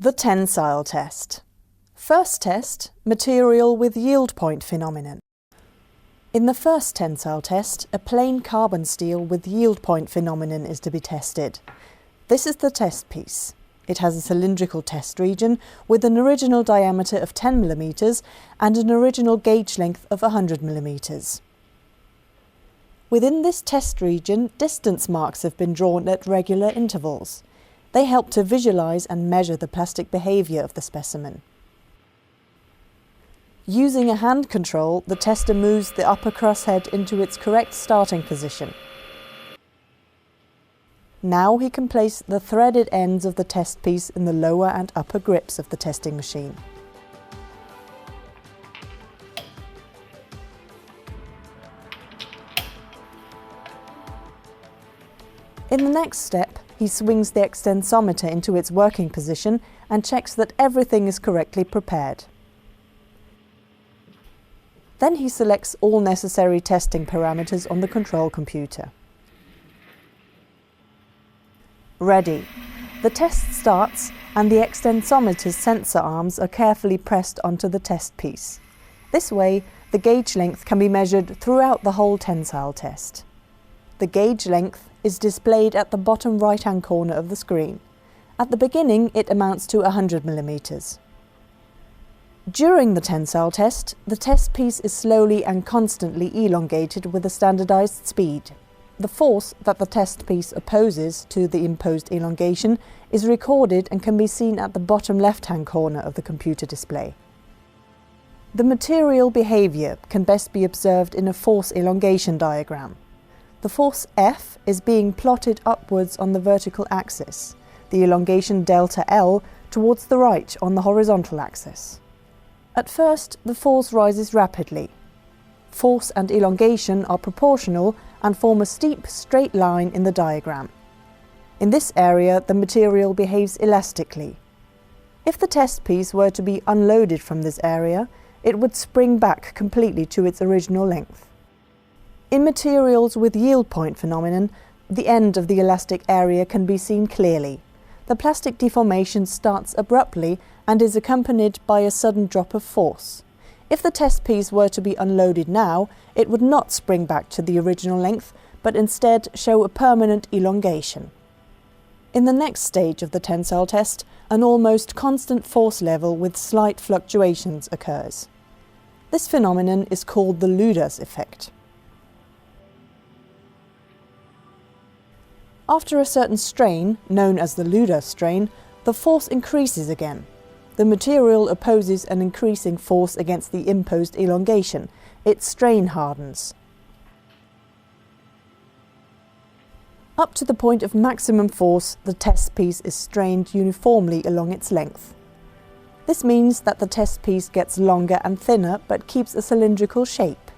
The tensile test. First test, material with yield point phenomenon. In the first tensile test, a plain carbon steel with yield point phenomenon is to be tested. This is the test piece. It has a cylindrical test region with an original diameter of 10 mm and an original gauge length of 100 mm. Within this test region, distance marks have been drawn at regular intervals. They help to visualize and measure the plastic behavior of the specimen. Using a hand control, the tester moves the upper crosshead into its correct starting position. Now he can place the threaded ends of the test piece in the lower and upper grips of the testing machine. In the next step, he swings the extensometer into its working position and checks that everything is correctly prepared. Then he selects all necessary testing parameters on the control computer. Ready. The test starts and the extensometer's sensor arms are carefully pressed onto the test piece. This way, the gauge length can be measured throughout the whole tensile test. The gauge length is displayed at the bottom right-hand corner of the screen. At the beginning, it amounts to 100 mm. During the tensile test, the test piece is slowly and constantly elongated with a standardized speed. The force that the test piece opposes to the imposed elongation is recorded and can be seen at the bottom left-hand corner of the computer display. The material behavior can best be observed in a force elongation diagram. The force F is being plotted upwards on the vertical axis, the elongation delta L towards the right on the horizontal axis. At first, the force rises rapidly. Force and elongation are proportional and form a steep, straight line in the diagram. In this area, the material behaves elastically. If the test piece were to be unloaded from this area, it would spring back completely to its original length. In materials with yield point phenomenon, the end of the elastic area can be seen clearly. The plastic deformation starts abruptly and is accompanied by a sudden drop of force. If the test piece were to be unloaded now, it would not spring back to the original length, but instead show a permanent elongation. In the next stage of the tensile test, an almost constant force level with slight fluctuations occurs. This phenomenon is called the LòNG effect. After a certain strain, known as the LòNG strain, the force increases again. The material opposes an increasing force against the imposed elongation. It strain hardens. Up to the point of maximum force, the test piece is strained uniformly along its length. This means that the test piece gets longer and thinner but keeps a cylindrical shape.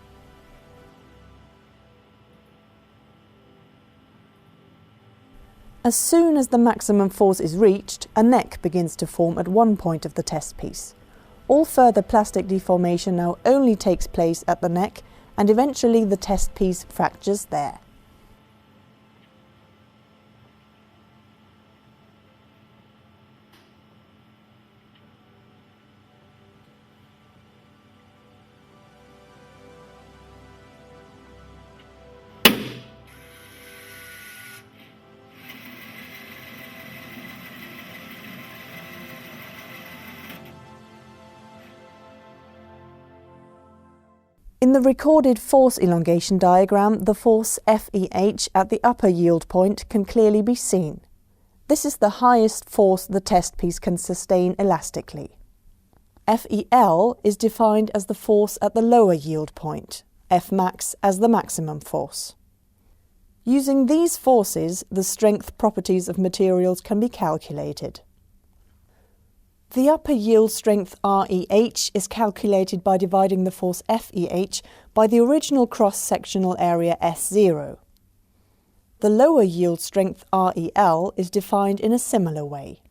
As soon as the maximum force is reached, a neck begins to form at one point of the test piece. All further plastic deformation now only takes place at the neck, and eventually the test piece fractures there. In the recorded force elongation diagram, the force FEH at the upper yield point can clearly be seen. This is the highest force the test piece can sustain elastically. FEL is defined as the force at the lower yield point, Fmax as the maximum force. Using these forces, the strength properties of materials can be calculated. The upper yield strength REH is calculated by dividing the force FEH by the original cross-sectional area S0. The lower yield strength REL is defined in a similar way.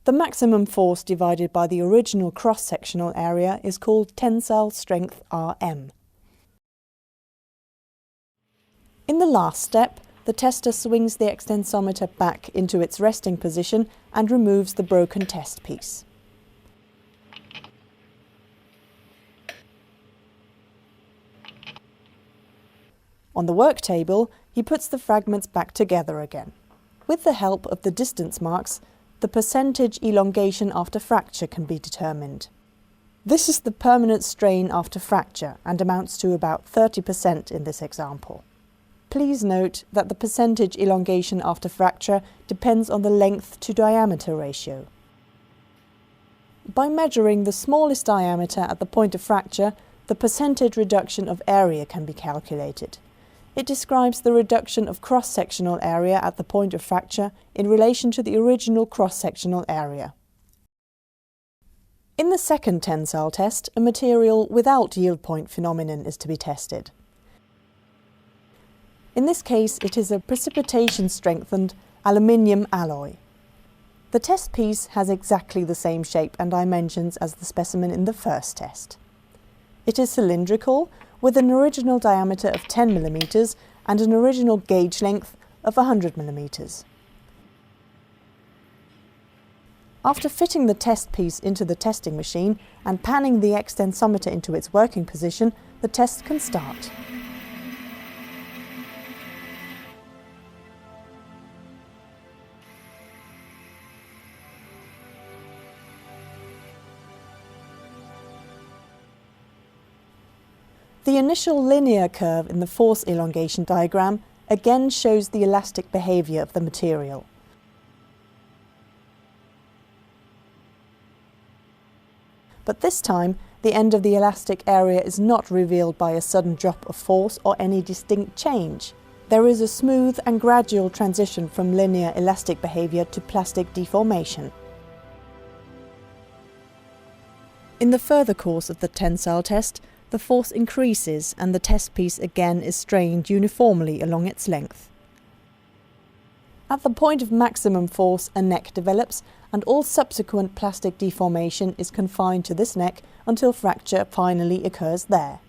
The maximum force divided by the original cross-sectional area is called tensile strength RM. In the last step, the tester swings the extensometer back into its resting position and removes the broken test piece. On the work table, he puts the fragments back together again. With the help of the distance marks, the percentage elongation after fracture can be determined. This is the permanent strain after fracture and amounts to about 30% in this example. Please note that the percentage elongation after fracture depends on the length to diameter ratio. By measuring the smallest diameter at the point of fracture, the percentage reduction of area can be calculated. It describes the reduction of cross-sectional area at the point of fracture in relation to the original cross-sectional area. In the second tensile test, a material without yield point phenomenon is to be tested. In this case, it is a precipitation-strengthened aluminium alloy. The test piece has exactly the same shape and dimensions as the specimen in the first test. It is cylindrical, with an original diameter of 10 mm and an original gauge length of 100 mm. After fitting the test piece into the testing machine and panning the extensometer into its working position, the test can start. The initial linear curve in the force elongation diagram again shows the elastic behavior of the material. But this time, the end of the elastic area is not revealed by a sudden drop of force or any distinct change. There is a smooth and gradual transition from linear elastic behavior to plastic deformation. In the further course of the tensile test, the force increases and the test piece again is strained uniformly along its length. At the point of maximum force, a neck develops, and all subsequent plastic deformation is confined to this neck until fracture finally occurs there.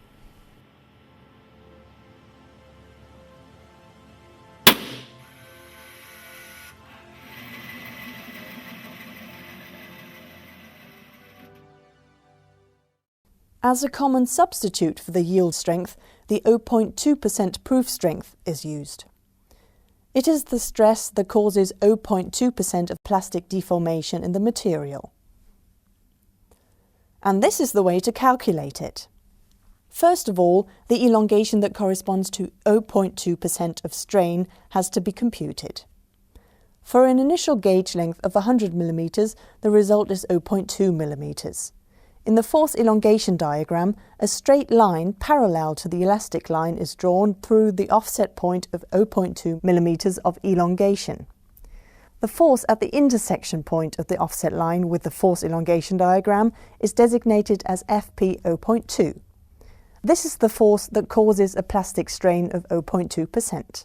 As a common substitute for the yield strength, the 0.2% proof strength is used. It is the stress that causes 0.2% of plastic deformation in the material. And this is the way to calculate it. First of all, the elongation that corresponds to 0.2% of strain has to be computed. For an initial gauge length of 100 mm, the result is 0.2 mm. In the force elongation diagram, a straight line parallel to the elastic line is drawn through the offset point of 0.2 mm of elongation. The force at the intersection point of the offset line with the force elongation diagram is designated as Fp 0.2. This is the force that causes a plastic strain of 0.2%.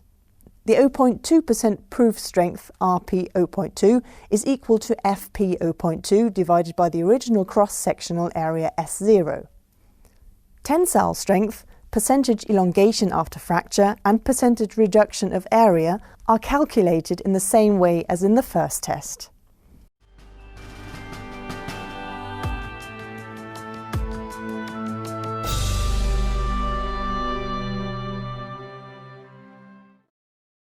The 0.2% proof strength, Rp 0.2, is equal to Fp 0.2 divided by the original cross-sectional area S0. Tensile strength, percentage elongation after fracture, and percentage reduction of area are calculated in the same way as in the first test.